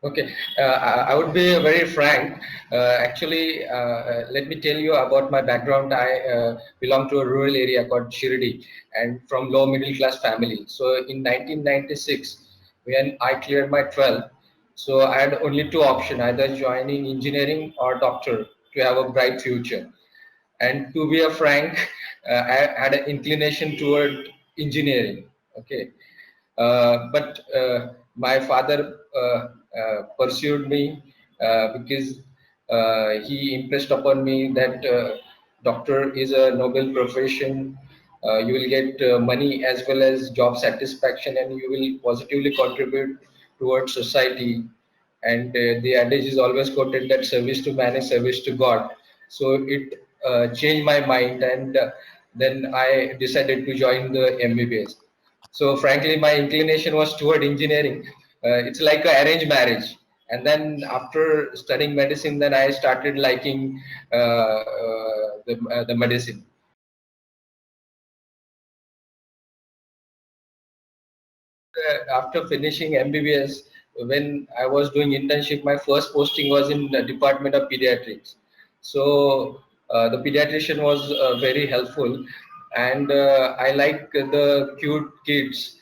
Okay, I would be very frank. Actually, let me tell you about my background. I belong to a rural area called Shirdi and from low middle class family. So in 1996, when I cleared my 12th, so I had only two options, either joining engineering or doctor to have a bright future. And to be a frank, I had an inclination toward engineering. Okay, but my father pursued me because he impressed upon me that doctor is a noble profession. You will get money as well as job satisfaction, and you will positively contribute towards society. And the adage is always quoted that service to man is service to God. So it changed my mind, and then I decided to join the MBBS. So frankly, my inclination was toward engineering. It's like an arranged marriage. And then after studying medicine, then I started liking the medicine. After finishing MBBS, when I was doing internship, my first posting was in the Department of Pediatrics. So the pediatrician was very helpful, and I like the cute kids.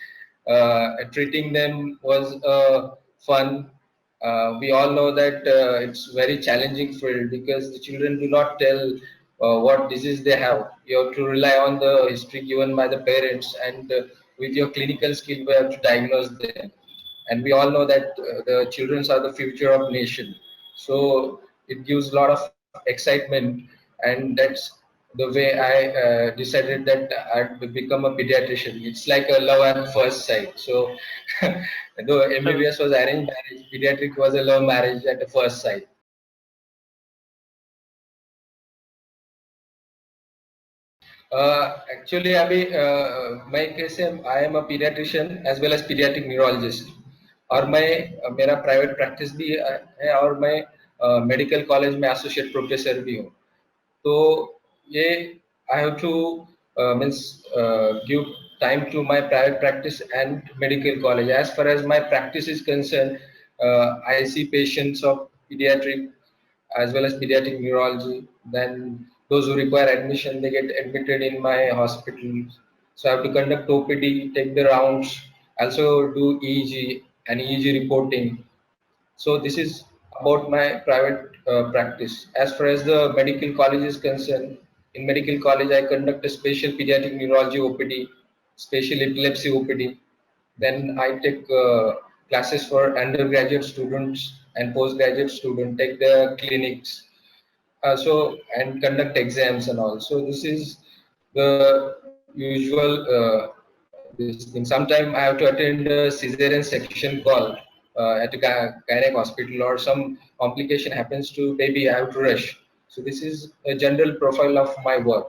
Treating them was fun. We all know that it's very challenging field because the children do not tell what disease they have. You have to rely on the history given by the parents, and with your clinical skill, you have to diagnose them. And we all know that the children are the future of nation. So it gives a lot of excitement, and that's the way I decided that I'd become a pediatrician. It's like a love at first sight. So though MBBS was arranged marriage, pediatric was a love marriage at the first sight. Actually, अभी मैं कैसे I am a paediatrician as well as paediatric neurologist और मैं मेरा private practice भी है और मैं मेडिकल कॉलेज में एसोसिएट प्रोफेसर भी हूँ तो ये I have to means give time to my private practice and medical college. As far as my practice is concerned, I see patients of pediatric as well as pediatric neurology. Then those who require admission, they get admitted in my hospital. So I have to conduct OPD, take the rounds, also do EEG and EEG reporting. So this is about my private practice. As far as the medical college is concerned, in medical college I conduct a special pediatric neurology OPD, special epilepsy OPD. Then I take classes for undergraduate students and postgraduate students, take the clinics, so and conduct exams and all. So this is the usual this thing. Sometimes I have to attend a cesarean section call at a gynec hospital, or some complication happens to baby, I have to rush. So this is a general profile of my work.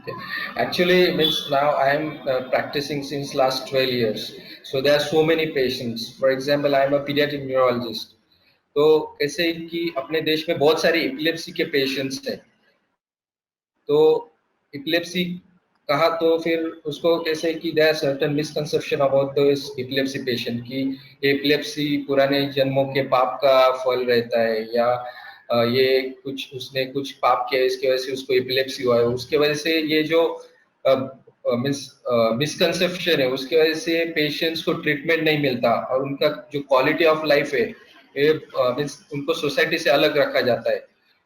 Okay. Actually, means now I am practicing since last 12 years. So there are so many patients. For example, I am a pediatric neurologist. तो कैसे कि अपने देश में बहुत सारे epilepsy के patients हैं तो एपिलेप्सी कहा तो फिर उसको कैसे कि there certain misconception about this epilepsy patient की एपिलेप्सी पुराने जन्मों के पाप का फल रहता है या ये कुछ उसने कुछ पाप किया इसकी वजह से उसको एपिलेप्सी हुआ है उसके वजह से ये जो मिसकंसेप्शन है उसकी वजह से पेशेंट्स को ट्रीटमेंट नहीं मिलता और उनका जो क्वालिटी ऑफ लाइफ है ये मीन्स उनको सोसाइटी से अलग रखा जाता है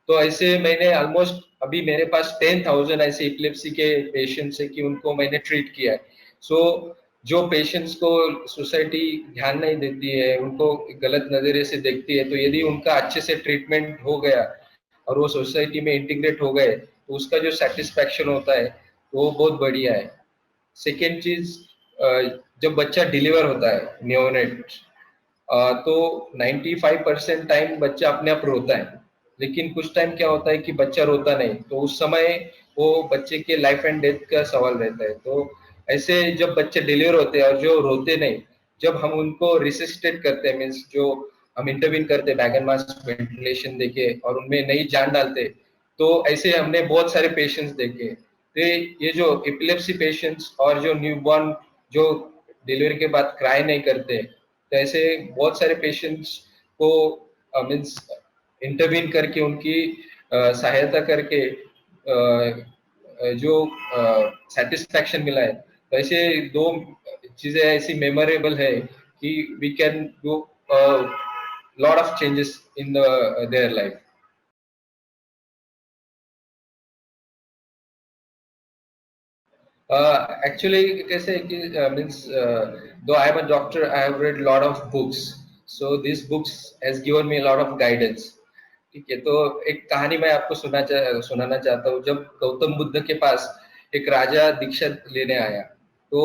तो ऐसे मैंने ऑलमोस्ट अभी मेरे पास 10,000 ऐसे एपिलेप्सी के पेशेंट्स है कि उनको मैंने ट्रीट किया है सो जो पेशेंट्स को सोसाइटी ध्यान नहीं देती है उनको गलत नजरिए से देखती है तो यदि उनका अच्छे से ट्रीटमेंट हो गया और वो सोसाइटी में इंटीग्रेट हो गए तो उसका जो सेटिस्फैक्शन होता है वो बहुत बढ़िया है सेकेंड चीज जब बच्चा डिलीवर होता है न्योनेट तो 95% टाइम बच्चा अपने आप रोता है लेकिन कुछ टाइम क्या होता है कि बच्चा रोता नहीं तो उस समय वो बच्चे के लाइफ एंड डेथ का सवाल रहता है तो ऐसे जब बच्चे डिलीवर होते हैं और जो रोते नहीं जब हम उनको रिसिस्टेट करते हैं मीन्स जो हम इंटरवीन करते हैं बैगन मास वेंटिलेशन देके और उनमें नई जान डालते तो ऐसे हमने बहुत सारे पेशेंट्स देखे तो ये जो एपिलेप्सी पेशेंट्स और जो न्यूबॉर्न जो डिलीवरी के बाद क्राई नहीं करते, तो ऐसे बहुत सारे पेशेंट्स को मीन्स इंटरवीन करके उनकी सहायता करके जो सेटिस्फैक्शन मिला है, तो ऐसे दो चीजें ऐसी मेमोरेबल है कि we can do lot of changes in their life. Actually, कैसे कि means though I am a doctor, I have read lot of books. So these books has given me a lot of guidance. ठीक है, तो एक कहानी मैं आपको सुनाना चाहता हूँ. जब गौतम बुद्ध के पास एक राजा दीक्षा लेने आया, तो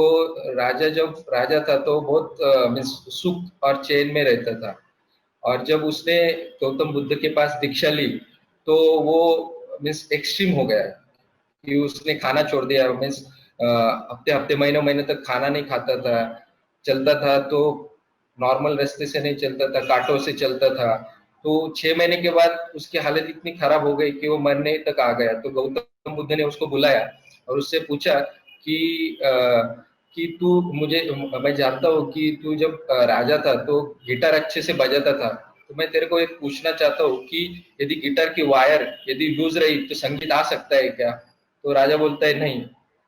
राजा जब राजा था तो बहुत मीन्स सुख और चैन में रहता था. और जब उसने गौतम बुद्ध के पास दीक्षा ली, तो वो मीन्स एक्सट्रीम हो गया कि उसने खाना छोड़ दिया. मीन्स हफ्ते हफ्ते महीनों महीने तक खाना नहीं खाता था. चलता था तो नॉर्मल रास्ते से नहीं चलता था, कांटों से चलता था. तो 6 महीने के बाद उसकी हालत इतनी खराब हो गई कि वो मरने तक आ गया. तो गौतम बुद्ध ने उसको बुलाया और उससे पूछा कि कि तू मुझे मैं जानता हूँ कि तू जब राजा था तो गिटार अच्छे से बजाता था. तो मैं तेरे को एक पूछना चाहता हूँ कि यदि गिटार की वायर यदि लूज रही तो संगीत आ सकता है क्या? तो राजा बोलता है नहीं.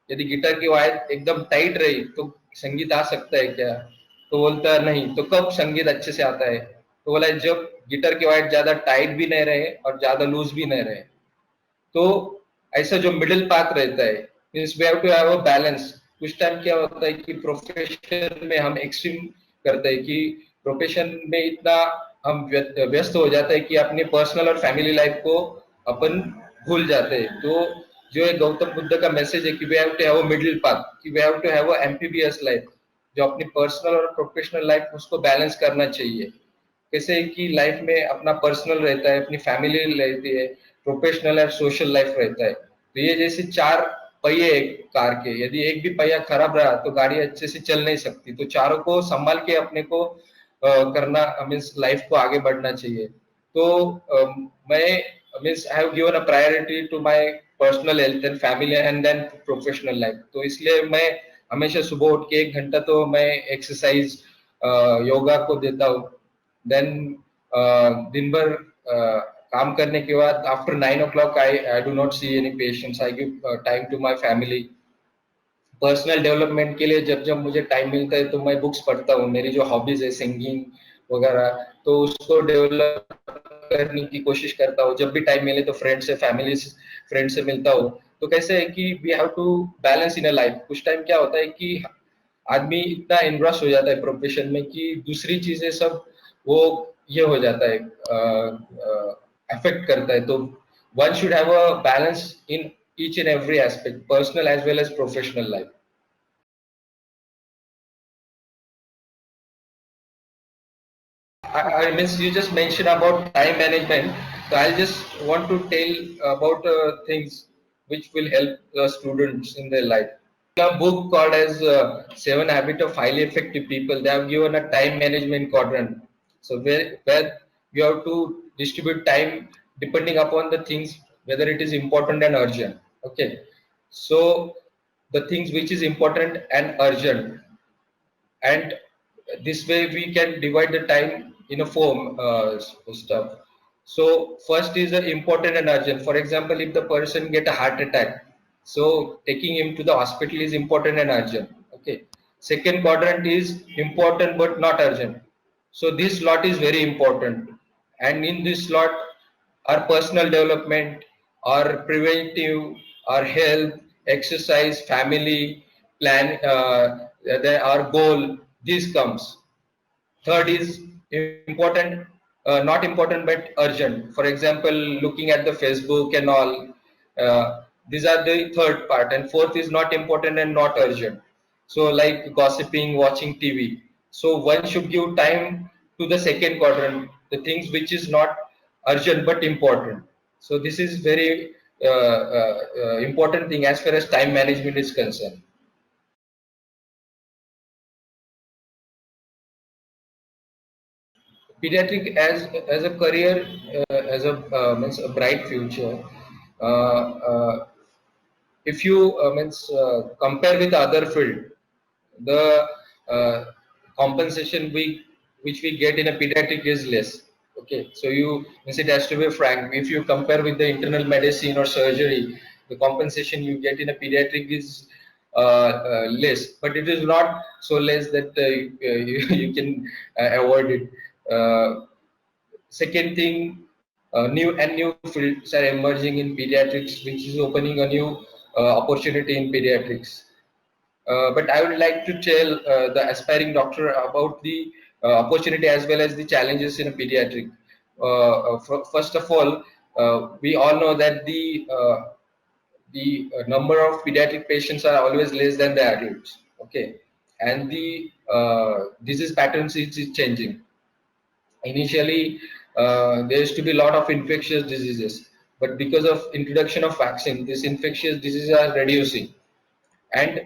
यदि गिटार की वायर एकदम टाइट रही तो संगीत आ सकता है क्या? तो बोलता है नहीं. तो कब संगीत अच्छे से आता है? तो बोला जब गिटार की वायर ज्यादा टाइट भी नहीं रहे और ज्यादा लूज भी नहीं रहे. तो ऐसा जो मिडिल पाथ रहता है, means we have to have a balance. कुछ टाइम क्या होता है कि प्रोफेशन में हम एक्सट्रीम करते हैं कि प्रोफेशन में इतना हम व्यस्त हो जाता है कि अपने पर्सनल और फैमिली लाइफ को अपन भूल जाते हैं. तो जो है गौतम बुद्ध का मैसेज है कि we have to have a middle path, कि we have to have a MBBS life. जो अपनी पर्सनल और प्रोफेशनल लाइफ उसको बैलेंस करना चाहिए. कैसे कि लाइफ में अपना पर्सनल रहता है, अपनी फैमिली रहती है, प्रोफेशनल और सोशल लाइफ रहता है. तो ये जैसे चार पहिए एक कार के, यदि एक भी पहिया खराब रहा तो गाड़ी अच्छे से चल नहीं सकती. तो चारों को संभाल के अपने को करना मीन्स लाइफ को आगे बढ़ना चाहिए. तो मैं means I have given a priority to my personal health and family and then professional life. तो इसलिए मैं हमेशा सुबह उठ के 1 घंटा तो मैं एक्सरसाइज योगा को देता हूँ. देन दिन भर काम करने के बाद after 9 o'clock I do not see any patients. I give time to my family. Personal development के लिए जब जब मुझे टाइम मिलता है तो मैं बुक्स पढ़ता हूँ. मेरी जो हॉबीज है सिंगिंग वगैरह, तो उसको डेवलप करने की कोशिश करता हूँ. जब भी टाइम मिले तो फ्रेंड से मिलता हूँ. तो कैसे है कि we have to balance in a life. कुछ टाइम क्या होता है कि आदमी इतना इन्वॉल्व हो जाता है प्रोफेशन में कि दूसरी चीजें सब वो ये हो जाता है, अफेक्ट करता है. तो one should have a balance in each and every aspect, personal as well as professional life. I mean, you just mentioned about time management, so I just want to tell about things which will help the students in their life. A book called as Seven Habits of Highly Effective People. They have given a time management quadrant. So where you have to distribute time depending upon the things whether it is important and urgent. Okay. So the things which is important and urgent, and this way we can divide the time in a form stuff. So first is the important and urgent. For example, if the person get a heart attack, so taking him to the hospital is important and urgent. Okay. Second quadrant is important but not urgent. So this slot is very important, and in this slot our personal development, our preventive, our health, exercise, family, plan, our goal, this comes. Third is important, not important but urgent. For example, looking at the Facebook and all. These are the third part, and fourth is not important and not urgent. So like gossiping, watching TV. So one should give time to the second quadrant, the things which is not urgent but important. So this is very important thing as far as time management is concerned. Pediatric as a career, as a means a bright future. Uh, uh, if you compare with other field, the compensation which we get in a pediatric is less. Okay, so it has to be frank. If you compare with the internal medicine or surgery, the compensation you get in a pediatric is less, but it is not so less that you can avoid it. Second thing, new fields are emerging in pediatrics, which is opening a new opportunity in pediatrics. But I would like to tell the aspiring doctor about the opportunity as well as the challenges in a pediatric. First of all, we all know that the number of pediatric patients are always less than the adults. Okay, and the disease patterns is changing. Initially, there used to be a lot of infectious diseases, but because of introduction of vaccine, these infectious diseases are reducing. And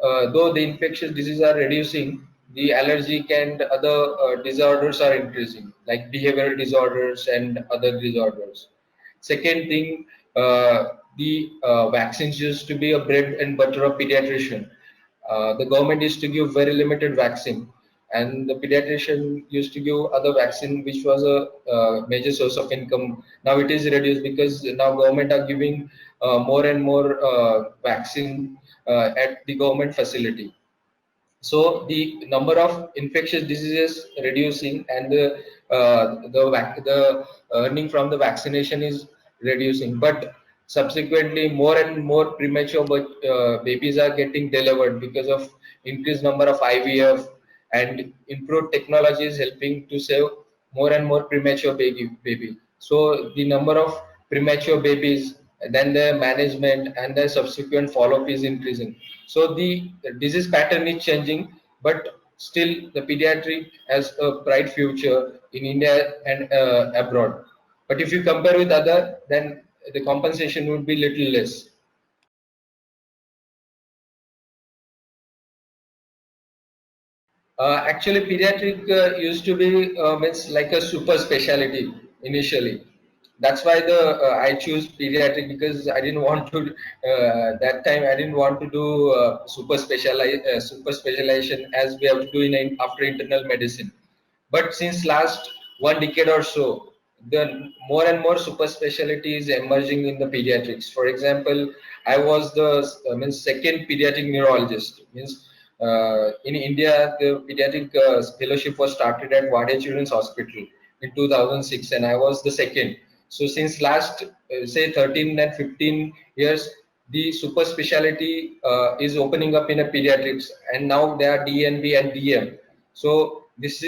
though the infectious diseases are reducing, the allergic and other disorders are increasing, like behavioral disorders and other disorders. Second thing, the vaccines used to be a bread and butter of pediatrician. The government used to give very limited vaccine, and the pediatrician used to give other vaccine, which was a major source of income. Now it is reduced because now government are giving more and more vaccine at the government facility. So the number of infectious diseases reducing, and the earning from the vaccination is reducing. But subsequently, more and more premature babies are getting delivered because of increased number of IVF, and improved technology is helping to save more and more premature baby. So the number of premature babies, then the management and the subsequent follow-up is increasing. So the disease pattern is changing, but still the pediatric has a bright future in India and abroad. But if you compare with other, then the compensation would be little less. Actually, pediatric used to be means like a super specialty initially. That's why the I choose pediatric, because I didn't want to that time I didn't want to do super specialization as we have to do after internal medicine. But since last 1 decade or so, the more and more super specialties emerging in the pediatrics. For example, I was the means second pediatric neurologist. Means in India, the pediatric fellowship was started at Wadia Children's Hospital in 2006, and I was the second. So since last say 13 and 15 years, the super specialty is opening up in a pediatrics, and now they are DNB and DM. So this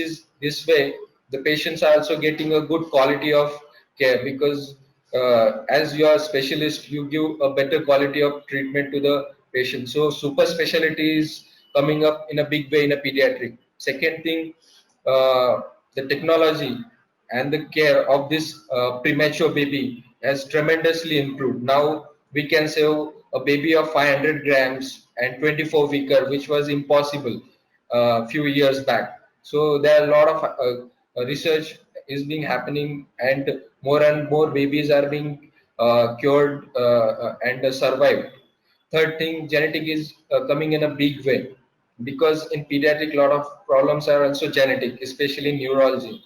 way the patients are also getting a good quality of care, because as you are specialist, you give a better quality of treatment to the patient. So super specialty is coming up in a big way in a pediatric. Second thing, the technology and the care of this premature baby has tremendously improved. Now we can save a baby of 500 grams and 24 weeker, which was impossible a few years back. So there are a lot of research is being happening, and more babies are being cured and survived. Third thing, genetic is coming in a big way, because in pediatric, a lot of problems are also genetic, especially in neurology.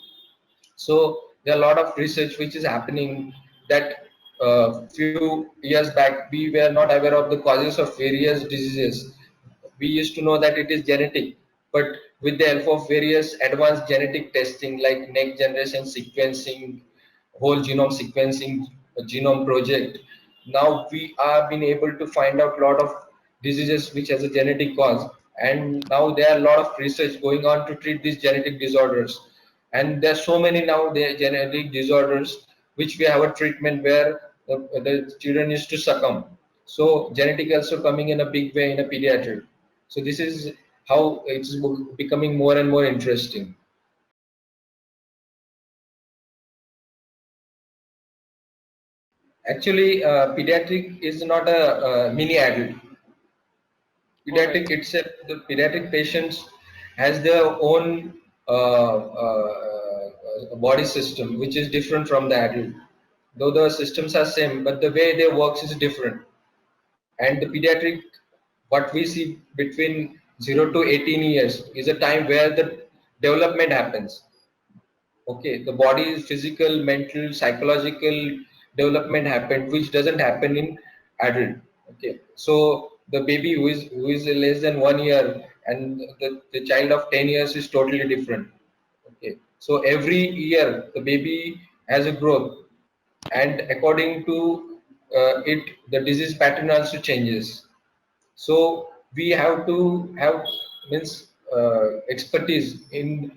So there are a lot of research which is happening, that few years back we were not aware of the causes of various diseases. We used to know that it is genetic, but with the help of various advanced genetic testing like next generation sequencing, whole genome sequencing, genome project, now we are being able to find out a lot of diseases which has a genetic cause, and now there are a lot of research going on to treat these genetic disorders. And there's so many now the genetic disorders which we have a treatment where the children used to succumb. So genetic also coming in a big way in a pediatric. So this is how it's becoming more and more interesting. Actually, pediatric is not a mini adult. All right. Pediatric itself, the pediatric patients has their own body system, which is different from the adult. Though the systems are same, but the way they works is different. And the pediatric, what we see between 0 to 18 years is a time where the development happens. Okay, the body's physical, mental, psychological development happened, which doesn't happen in adult. Okay, so the baby who is less than 1 year and the child of 10 years is totally different. Okay, so every year the baby has a growth, and according to it, the disease pattern also changes. So we have to have means expertise in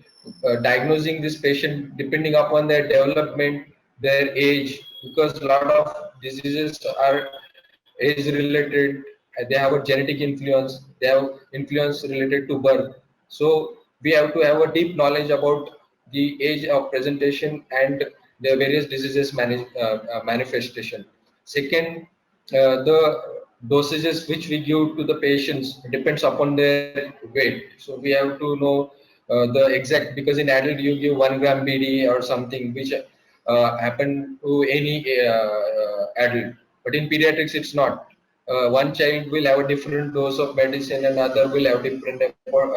diagnosing this patient depending upon their development, their age, because a lot of diseases are age related. They have a genetic influence. They have influence related to birth. So we have to have a deep knowledge about the age of presentation and the various diseases manifestation. Second, the dosages which we give to the patients depends upon their weight. So we have to know the exact, because in adult you give 1 gram BD or something which happen to any adult, but in pediatrics it's not. One child will have a different dose of medicine and other will have different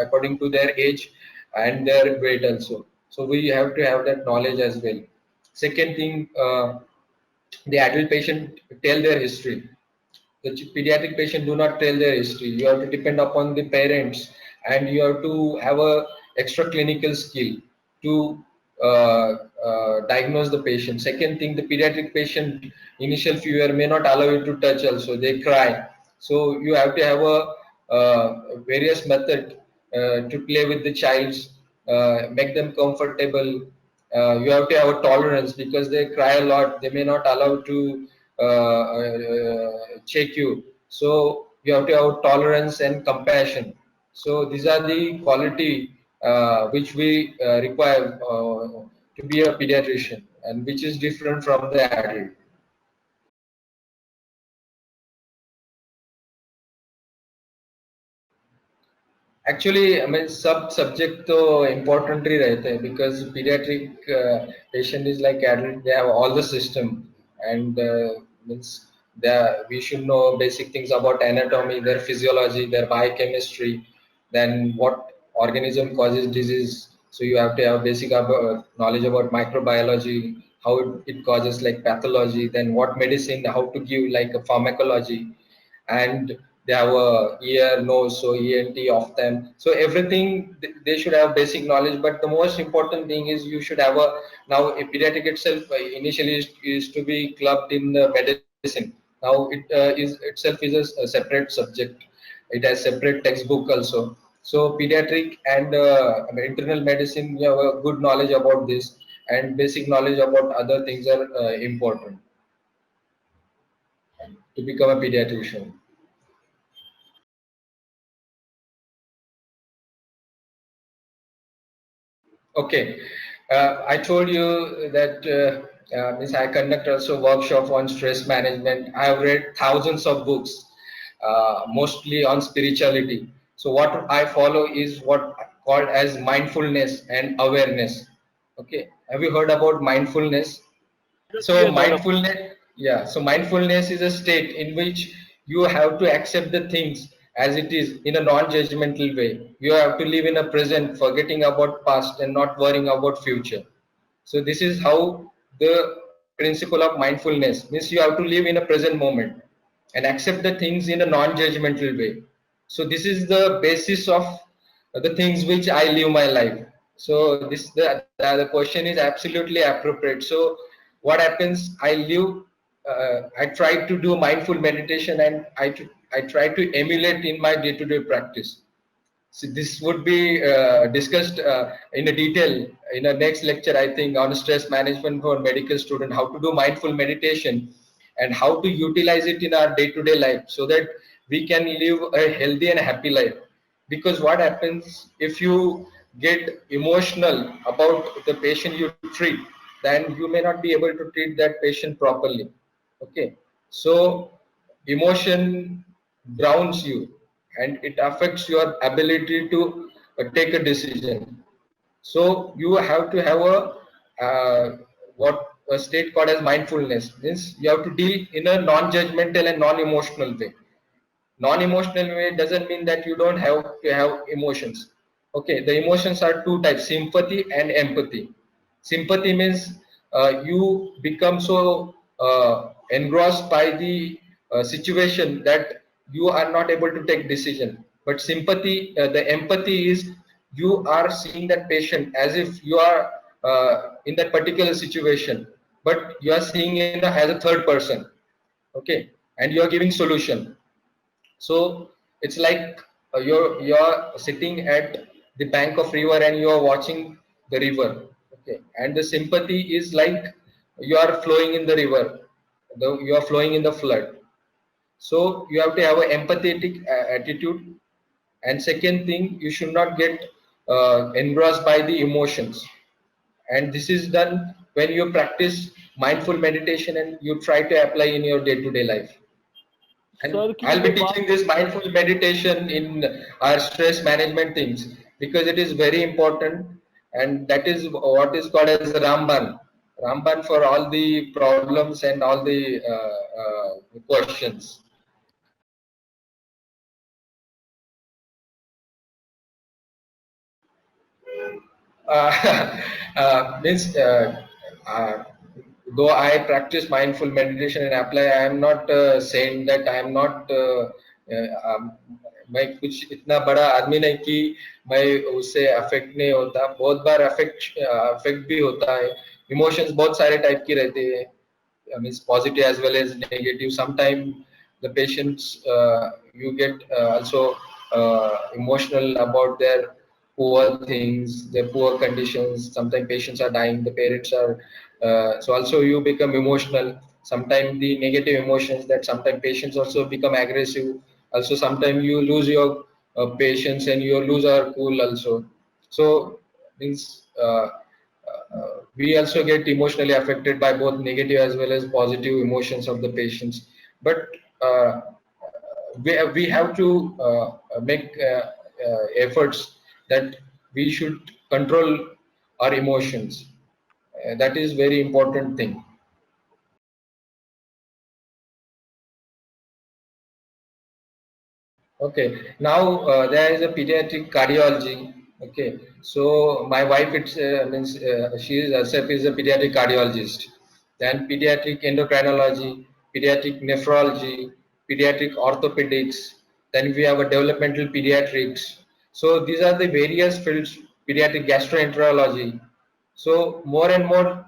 according to their age and their weight also. So we have to have that knowledge as well. Second thing, the adult patient tell their history. The pediatric patient do not tell their history. You have to depend upon the parents, and you have to have a extra clinical skill to diagnose the patient. Second thing, the pediatric patient initial fever may not allow you to touch also, they cry. So you have to have a various method to play with the childs, make them comfortable. You have to have a tolerance because they cry a lot. They may not allow to check you. So you have to have tolerance and compassion. So these are the quality which we require to be a pediatrician, and which is different from the adult. Actually, I mean, subject तो important ही रहते हैं, because pediatric patient is like adult. They have all the system, and means we should know basic things about anatomy, their physiology, their biochemistry, then what organism causes disease. So you have to have basic knowledge about microbiology, how it causes like pathology, then what medicine, how to give like a pharmacology, and they have a ear, nose, so ENT of them. So everything they should have basic knowledge. But the most important thing is you should have a, now a pediatric itself initially is to be clubbed in the medicine. Now it is itself is a separate subject. It has separate textbook also. So pediatric and internal medicine, you have a good knowledge about this, and basic knowledge about other things are important to become a pediatrician. Okay, I told you that means I conduct also workshop on stress management. I have read thousands of books, mostly on spirituality. So what I follow is what called as mindfulness and awareness. Okay, have you heard about mindfulness? So Yes, heard of. mindfulness, yeah. So mindfulness is a state in which you have to accept the things as it is in a non-judgmental way. You have to live in a present, forgetting about past and not worrying about future. So this is how the principle of mindfulness means. You have to live in a present moment and accept the things in a non-judgmental way. So this is the basis of the things which I live my life. So this the question is absolutely appropriate. So what happens? I live. I try to do mindful meditation, and I try to emulate in my day-to-day practice. So this would be discussed in a detail in a next lecture, I think, on stress management for medical student, how to do mindful meditation and how to utilize it in our day-to-day life so that we can live a healthy and happy life. Because what happens if you get emotional about the patient you treat, then you may not be able to treat that patient properly. Okay, so emotion drowns you and it affects your ability to take a decision. So you have to have a what a state called as mindfulness, means you have to deal in a non-judgmental and non-emotional way. Non-emotional way doesn't mean that you don't have to have emotions. Okay, the emotions are two types: sympathy and empathy. Sympathy means you become so engrossed by the situation that you are not able to take decision. But sympathy, the empathy is you are seeing that patient as if you are in that particular situation, but you are seeing it as a third person. Okay, and you are giving solution. So it's like you're sitting at the bank of river and you are watching the river. Okay, and the sympathy is like you are flowing in the river, you are flowing in the flood. So you have to have an empathetic attitude. And second thing, you should not get engrossed by the emotions. And this is done when you practice mindful meditation and you try to apply in your day-to-day life. And sir की I'll जो be teaching बात this mindful meditation in our stress management things because it is very important, and that is what is called as Ramban. Ramban for all the problems and all the questions. Means uh, though I practice mindful meditation and apply, I am not saying that I am not मैं कुछ इतना बड़ा आदमी नहीं कि मैं उससे affect नहीं होता. बहुत बार अफेक्ट भी होता है. इमोशंस बहुत सारे टाइप की रहते हैं. Means positive as well as negative. Sometimes the patients you get also emotional about their poor things, their poor conditions. Sometimes patients are dying, the parents are so also you become emotional. Sometimes the negative emotions, that sometimes patients also become aggressive. Also sometimes you lose your patience and you lose our cool also. So means we also get emotionally affected by both negative as well as positive emotions of the patients. But we have to make efforts that we should control our emotions. That is very important thing. Okay, now there is a pediatric cardiology. Okay, so my wife it's means she is herself is a pediatric cardiologist. Then pediatric endocrinology, pediatric nephrology, pediatric orthopedics. Then we have a developmental pediatrics. So these are the various fields. Pediatric gastroenterology. So more and more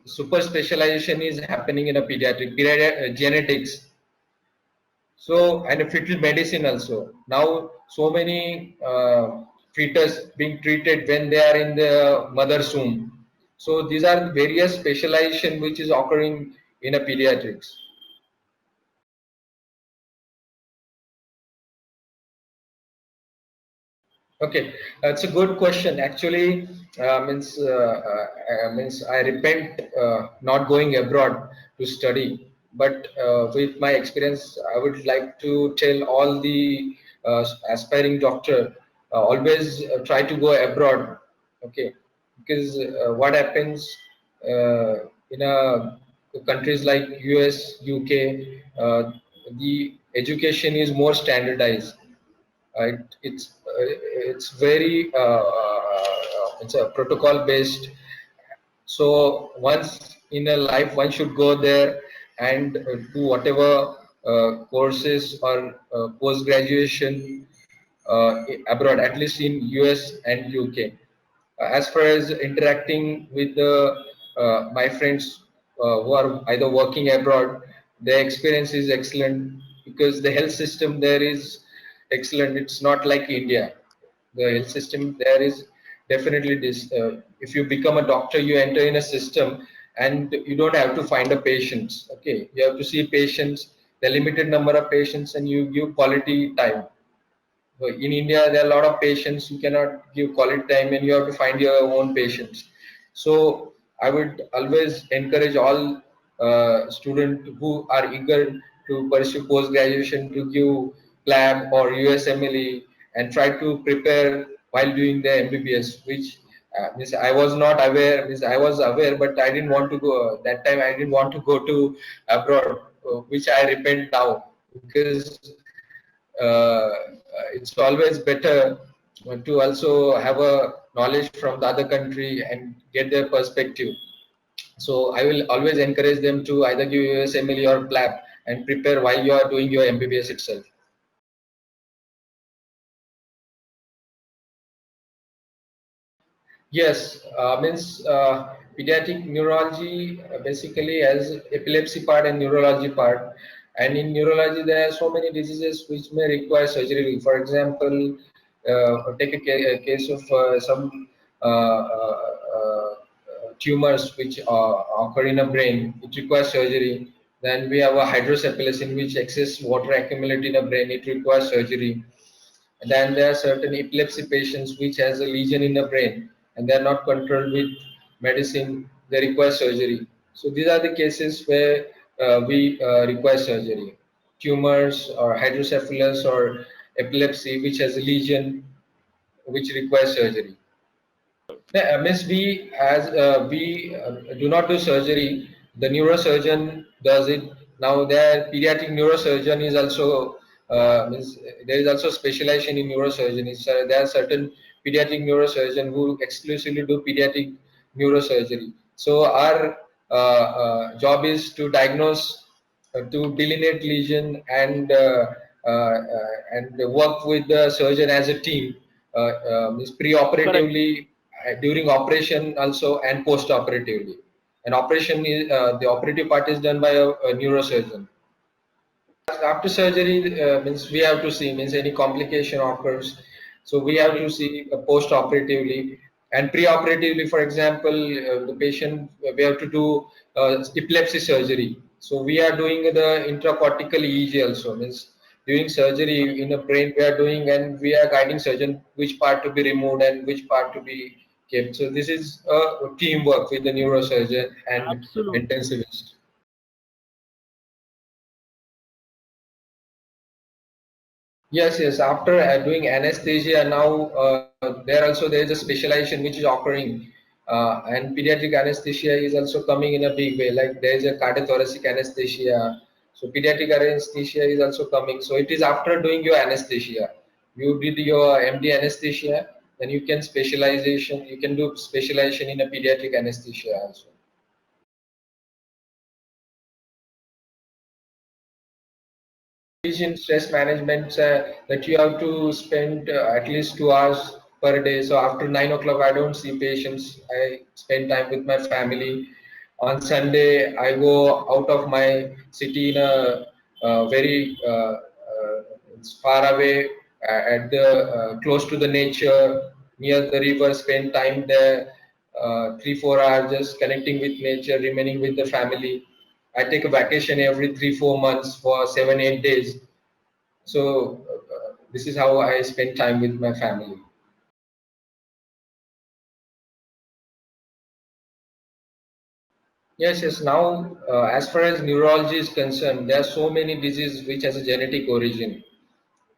super specialization is happening in a pediatric genetics. So, and fetal medicine also. Now, so many fetus being treated when they are in the mother's womb. So, these are various specialization which is occurring in a pediatrics. Okay, that's a good question. Actually, means I repent not going abroad to study. But with my experience, I would like to tell all the aspiring doctor always try to go abroad. Okay, because what happens in a countries like US, UK, the education is more standardized. It's very it's a protocol based. So once in a life one should go there and do whatever courses or post graduation abroad, at least in US and UK. As far as interacting with the my friends who are either working abroad, their experience is excellent because the health system there is excellent. It's not like India. The health system there is definitely this. If you become a doctor, you enter in a system and you don't have to find a patients. Okay, you have to see patients, the limited number of patients, and you give quality time. So in India, there are a lot of patients. You cannot give quality time, and you have to find your own patients. So I would always encourage all students who are eager to pursue post graduation to give PLAB or USMLE and try to prepare while doing the MBBS, which means I was not aware. Means I was aware, but I didn't want to go. That time I didn't want to go to abroad, which I repent now because it's always better to also have a knowledge from the other country and get their perspective. So I will always encourage them to either give USMLE or PLAB and prepare while you are doing your MBBS itself. Yes, means pediatric neurology basically has epilepsy part and neurology part. And in neurology, there are so many diseases which may require surgery. For example, take a case of some tumors which occur in a brain. It requires surgery. Then we have a hydrocephalus in which excess water accumulate in a brain. It requires surgery. And then there are certain epilepsy patients which has a lesion in the brain and they are not controlled with medicine. They require surgery. So these are the cases where we require surgery. Tumors or hydrocephalus or epilepsy which has a lesion which requires surgery. Yeah, means we do not do surgery. The neurosurgeon does it. Now there pediatric neurosurgeon is also means there is also specialization in neurosurgery. There are certain pediatric neurosurgeon who exclusively do pediatric neurosurgery. So our job is to diagnose, to delineate lesion and work with the surgeon as a team. Means pre-operatively, during operation also, and post-operatively. And operation is the operative part is done by a neurosurgeon. After surgery means we have to see means any complication occurs, so we have to see post-operatively and pre-operatively. For example, the patient we have to do epilepsy surgery, so we are doing the intracortical EEG also. Means during surgery in the brain we are doing, and we are guiding surgeon which part to be removed and which part to be kept. So this is a teamwork with the neurosurgeon and Absolutely. intensivist. Yes, yes. After doing anesthesia, now there is a specialization which is occurring, and pediatric anesthesia is also coming in a big way. Like there is a cardiothoracic anesthesia, so pediatric anesthesia is also coming. So it is after doing your anesthesia, you did your MD anesthesia, then you can specialization. You can do specialization in a pediatric anesthesia also. In stress management that you have to spend at least 2 hours per day. So after 9 o'clock, I don't see patients. I spend time with my family. On Sunday, I go out of my city in a very it's far away at the close to the nature, near the river. Spend time there, 3-4 hours just connecting with nature, remaining with the family. I take a vacation every 3-4 months for 7-8 days. So this is how I spend time with my family. Yes, yes. Now, as far as neurology is concerned, there are so many diseases which has a genetic origin.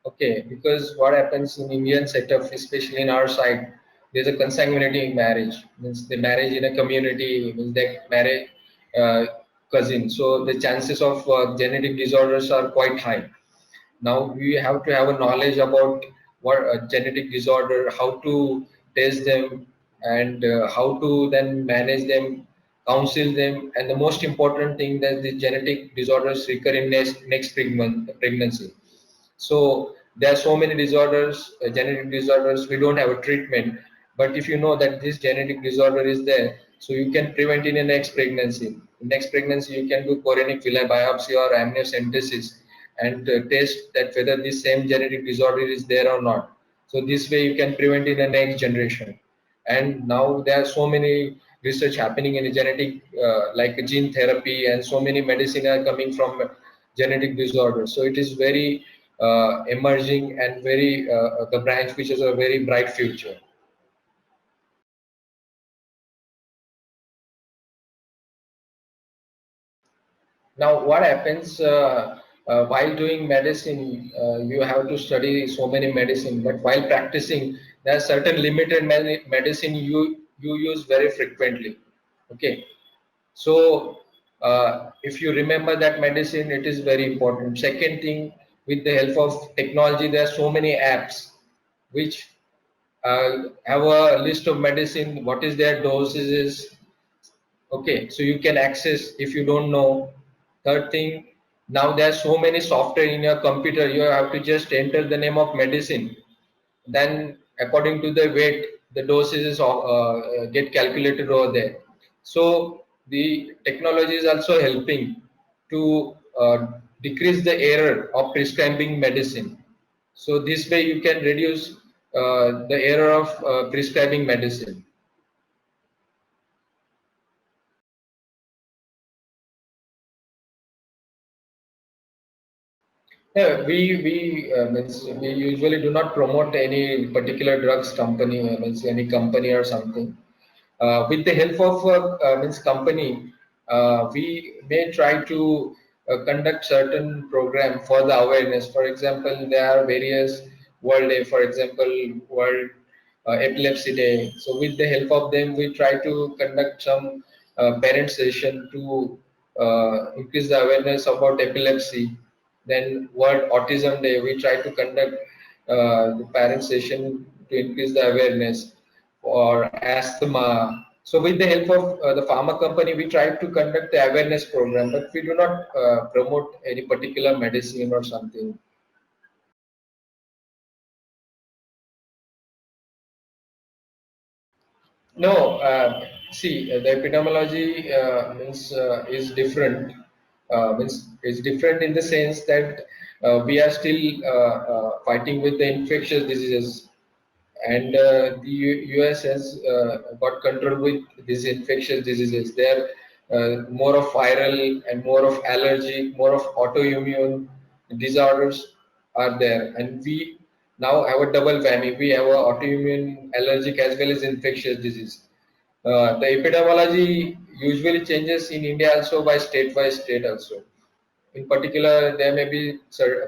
Okay, because what happens in Indian setup, especially in our side, there's a consanguinity marriage. Means they marriage in a community, means they marry uh, cousin. So the chances of genetic disorders are quite high. Now we have to have a knowledge about what a genetic disorder, how to test them, and how to then manage them, counsel them, and the most important thing that the genetic disorders recur in next pregnancy. So there are so many disorders, genetic disorders. We don't have a treatment, but if you know that this genetic disorder is there, so you can prevent in the next pregnancy. In next pregnancy, you can do chorionic villi biopsy or amniocentesis and test that whether this same genetic disorder is there or not. So this way you can prevent in the next generation. And now there are so many research happening in the genetic, like gene therapy, and so many medicine are coming from genetic disorders. So it is very emerging and very the branch which has a very bright future. Now, what happens while doing medicine? You have to study so many medicine, but while practicing, there are certain limited medicine you use very frequently. Okay, so if you remember that medicine, it is very important. Second thing, with the help of technology, there are so many apps which have a list of medicine, what is their dosages. Okay, so you can access if you don't know. Third thing, now there are so many software in your computer, you have to just enter the name of medicine. Then according to the weight, the dosages get calculated over there. So the technology is also helping to decrease the error of prescribing medicine. So this way you can reduce the error of prescribing medicine. Yeah, we usually do not promote any particular drugs company, means any company or something. With the help of means company, we may try to conduct certain program for the awareness. For example, there are various World Day, for example, World Epilepsy Day. So with the help of them, we try to conduct some parent session to increase the awareness about epilepsy. Then World Autism Day, we try to conduct the parent session to increase the awareness for asthma. So with the help of the pharma company, we try to conduct the awareness program, but we do not promote any particular medicine or something. No, see, the epidemiology is different. Means is different in the sense that we are still fighting with the infectious diseases, and the US has got control with these infectious diseases. They are more of viral and more of allergic, more of autoimmune disorders are there, and we now have a double whammy. We have a autoimmune, allergic as well as infectious disease. The epidemiology usually changes in India also by state also. In particular, there may be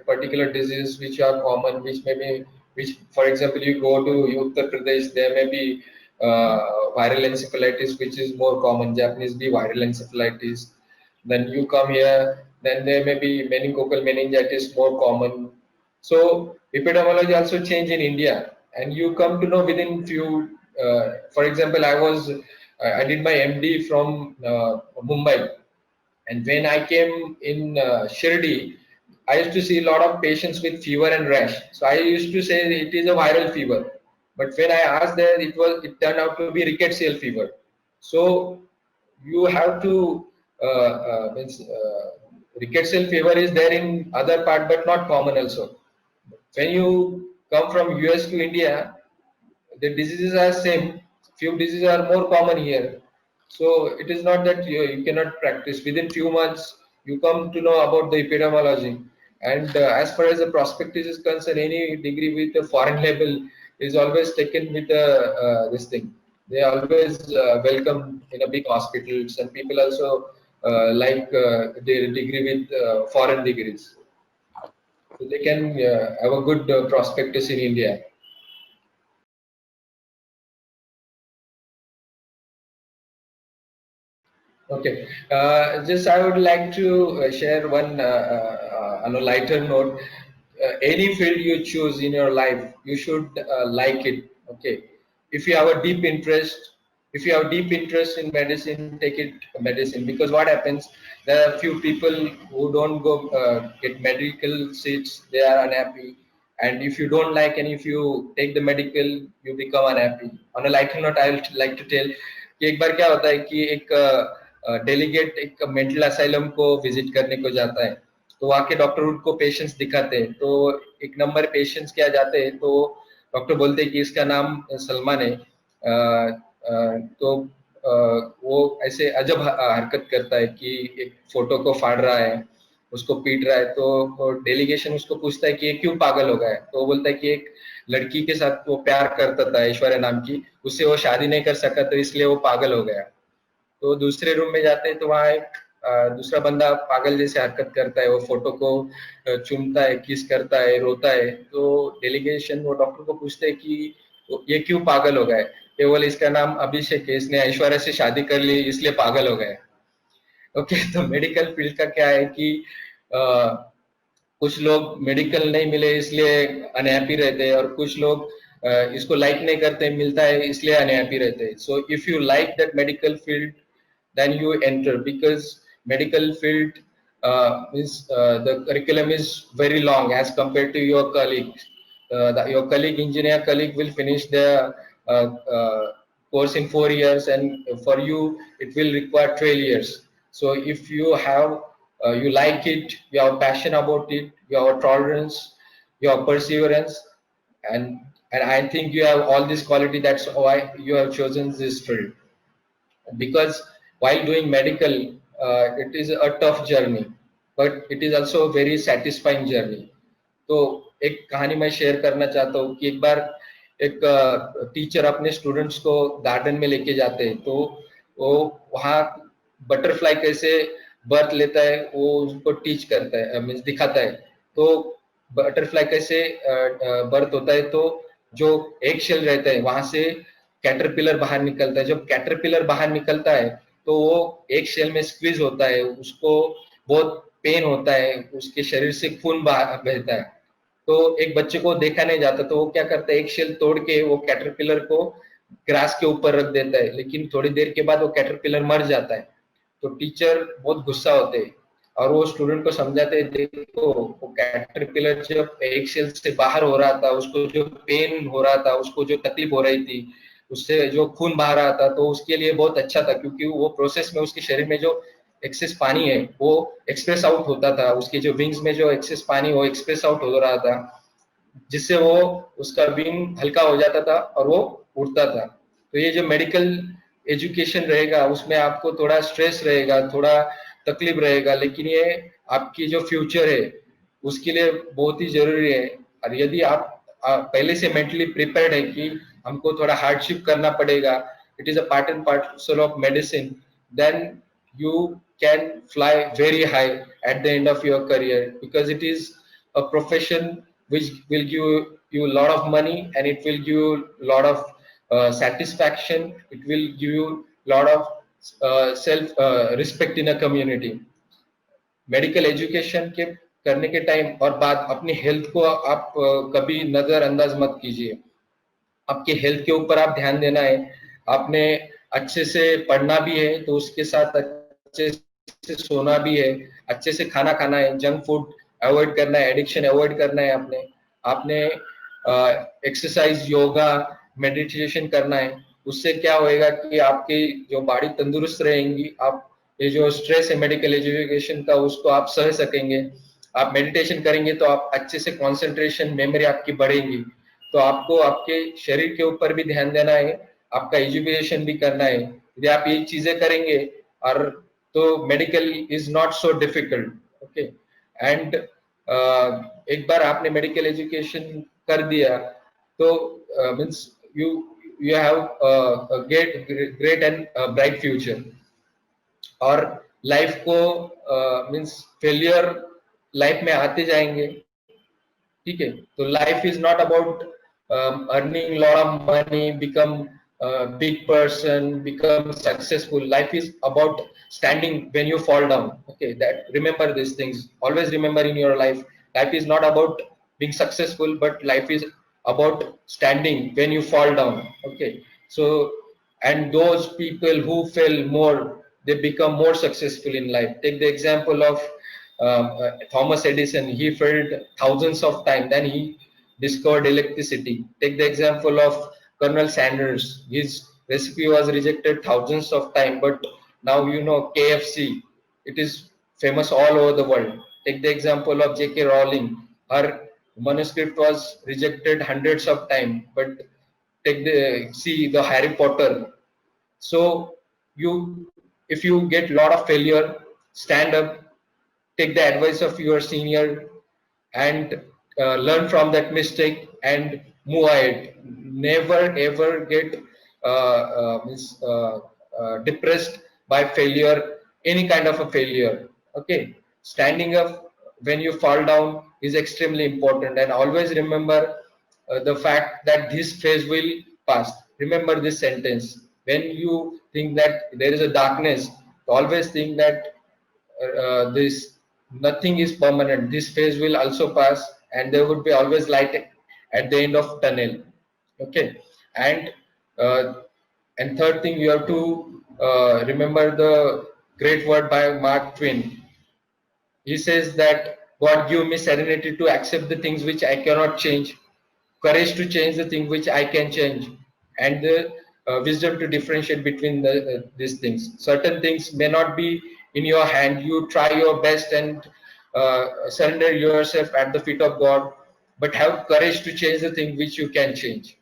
particular diseases which are common, which may be, which, for example, you go to Uttar Pradesh, there may be viral encephalitis, which is more common. Japanese be viral encephalitis. Then you come here, then there may be meningococcal meningitis, more common. So epidemiology also change in India, and you come to know within few. For example, I did my MD from Mumbai, and when I came in Shirdi, I used to see a lot of patients with fever and rash. So I used to say it is a viral fever. But when I asked there, it turned out to be rickettsial fever. So you have to rickettsial fever is there in other part, but not common also. When you come from US to India, the diseases are same. Few diseases are more common here. So it is not that you cannot practice. Within few months, you come to know about the epidemiology. And as far as the prospectus is concerned, any degree with a foreign label is always taken with this thing. They always welcome in a big hospitals, and people also like their degree with foreign degrees. So they can have a good prospectus in India. Okay. Just I would like to share one on a lighter note. Any field you choose in your life, you should like it. Okay. If you have a deep interest, if you have deep interest in medicine, take it medicine. Because what happens, there are few people who don't go get medical seats, they are unhappy. And if you don't like, and if you take the medical, you become unhappy. On a lighter note, I would like to tell कि एक बार क्या होता है कि एक delegate एक mental asylum को visit करने को जाता है, तो वहाँ के डॉक्टर उनको पेशेंट्स दिखाते हैं, तो एक नंबर पेशेंट्स क्या जाते हैं, तो डॉक्टर बोलते हैं कि इसका नाम सलमान है, तो वो ऐसे अजब हरकत करता है कि एक फोटो को फाड़ रहा है, उसको पीट रहा है, तो डेलीगेशन उसको पूछता है कि ये क्यों पागल हो गया है, तो वो बोलता है कि एक लड़की के साथ वो प्यार करता था ऐश्वर्या नाम की, उससे वो शादी नहीं कर सका, तो इसलिए वो पागल हो गया। तो दूसरे रूम में जाते हैं, तो वहाँ एक दूसरा बंदा पागल जैसे हरकत करता है, वो फोटो को चूमता है, किस करता है, रोता है, तो डेलीगेशन वो डॉक्टर को पूछते हैं कि ये क्यों पागल हो गया है, केवल इसका नाम अभिषेक है, इसने ऐश्वर्या से शादी कर ली इसलिए पागल हो गया है। ओके, तो मेडिकल फील्ड का क्या है कि कुछ लोग मेडिकल नहीं मिले इसलिए अनहैप्पी रहते हैं, और कुछ लोग इसको लाइक नहीं करते, मिलता है इसलिए अनहैप्पी रहते हैं. So if you like that medical field, then you enter, because medical field means the curriculum is very long as compared to your colleague. Your colleague, engineer colleague, will finish their course in 4 years, and for you it will require 12 years. So if you have you like it, you have passion about it, you have tolerance, you have perseverance, and I think you have all this quality. That's why you have chosen this field. Because while doing medical, it is a tough journey, but it is also a very satisfying journey. तो एक कहानी मैं share करना चाहता हूँ कि एक बार एक टीचर अपने स्टूडेंट्स को गार्डन में लेके जाते हैं, तो वो वहाँ बटरफ्लाई कैसे बर्थ लेता है वो उनको टीच करता है, मीन्स दिखाता है. तो बटरफ्लाई कैसे बर्थ होता है, तो जो एक शेल रहता है वहां से कैटरपिलर बाहर निकलता है. जब कैटरपिलर बाहर निकलता है तो वो एक शेल में स्क्वीज होता है, उसको बहुत पेन होता है, उसके शरीर से खून बहता है. तो एक बच्चे को देखा नहीं जाता, तो वो क्या करता है, एक शेल तोड़ के वो कैटरपिलर को ग्रास के ऊपर रख देता है, लेकिन थोड़ी देर के बाद वो कैटरपिलर मर जाता है. तो टीचर बहुत गुस्सा होते हैं और वो स्टूडेंट को समझाते हैं, देखो वो कैटरपिलर जब एक शेल से बाहर हो रहा था, उसको जो पेन हो रहा था, उसको जो तकलीफ हो रही थी, उससे जो खून बह रहा था, तो उसके लिए बहुत अच्छा था, क्योंकि वो प्रोसेस में उसके शरीर में जो एक्सेस पानी है वो एक्सप्रेस आउट होता था, उसके जो विंग्स में जो एक्सेस पानी वो एक्सप्रेस आउट हो रहा था, जिससे वो उसका विंग हल्का हो जाता था और वो उड़ता था. तो ये जो मेडिकल एजुकेशन रहेगा उसमें आपको थोड़ा स्ट्रेस रहेगा, थोड़ा तकलीफ रहेगा, लेकिन ये आपकी जो फ्यूचर है उसके लिए बहुत ही जरूरी है. और यदि आप पहले से मेंटली प्रिपेयर्ड है कि हमको थोड़ा हार्डशिप करना पड़ेगा, it is a part and parcel of medicine, then you can fly very high at the end of your career, because it is a profession which will give you a lot of money, and it will give you a lot of satisfaction. It will give you a lot of self respect in a community. Medical education के करने के time और बाद अपनी health को आप कभी नजरअंदाज मत कीजिए. आपके हेल्थ के ऊपर आप ध्यान देना है. आपने अच्छे से पढ़ना भी है, तो उसके साथ अच्छे से सोना भी है, अच्छे से खाना खाना है, जंक फूड अवॉइड करना है, एडिक्शन अवॉइड करना है. आपने आपने एक्सरसाइज, योगा, मेडिटेशन करना है. उससे क्या होएगा कि आपकी जो बॉडी तंदुरुस्त रहेंगी, आप ये जो स्ट्रेस है मेडिकल एजुकेशन का उसको आप सह सकेंगे. आप मेडिटेशन करेंगे तो आप अच्छे से कंसंट्रेशन, मेमोरी आपकी बढ़ेगी. तो आपको आपके शरीर के ऊपर भी ध्यान देना है, आपका एजुकेशन भी करना है. यदि आप ये चीजें करेंगे और तो medical is not so difficult. Okay. And एक बार आपने मेडिकल एजुकेशन कर दिया तो means you you have get great and bright future. और लाइफ को मीन्स फेलियर लाइफ में आते जाएंगे. ठीक है. तो life is not about earning lot of money, become big person, become successful. Life is about standing when you fall down. Okay, that remember these things, always remember in your life. Life is not about being successful, but life is about standing when you fall down. Okay. So, and those people who fail more, they become more successful in life. Take the example of Thomas Edison. He failed thousands of times, then he discovered electricity. Take the example of Colonel Sanders. His recipe was rejected thousands of times, but now you know KFC. It is famous all over the world. Take the example of J.K. Rowling. Her manuscript was rejected hundreds of times, but see the Harry Potter. So you, if you get lot of failure, stand up, take the advice of your senior, and learn from that mistake and move ahead. Never ever get depressed by failure, any kind of a failure. Okay. Standing up when you fall down is extremely important, and always remember the fact that this phase will pass. Remember this sentence: when you think that there is a darkness, always think that this nothing is permanent. This phase will also pass, and there would be always light at the end of tunnel. Okay, and uh, and third thing, you have to remember the great word by Mark Twain. He says that God give me serenity to accept the things which I cannot change, courage to change the thing which I can change, and the wisdom to differentiate between these things. Certain things may not be in your hand. You try your best and surrender yourself at the feet of God, but have courage to change the thing which you can change.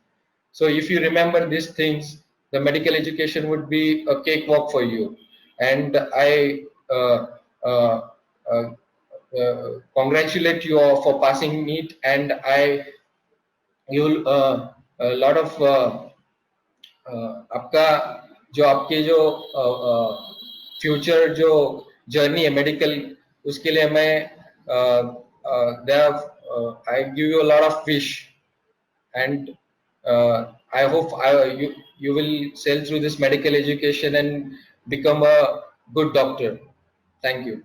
So if you remember these things, the medical education would be a cakewalk for you. And I uh, uh, congratulate you all for passing NEET, and I you'll a lot of आपका जो आपके जो future जो journey है medical, उसके लिए मैं I give you a lot of wish, and I hope you will sail through this medical education and become a good doctor. Thank you.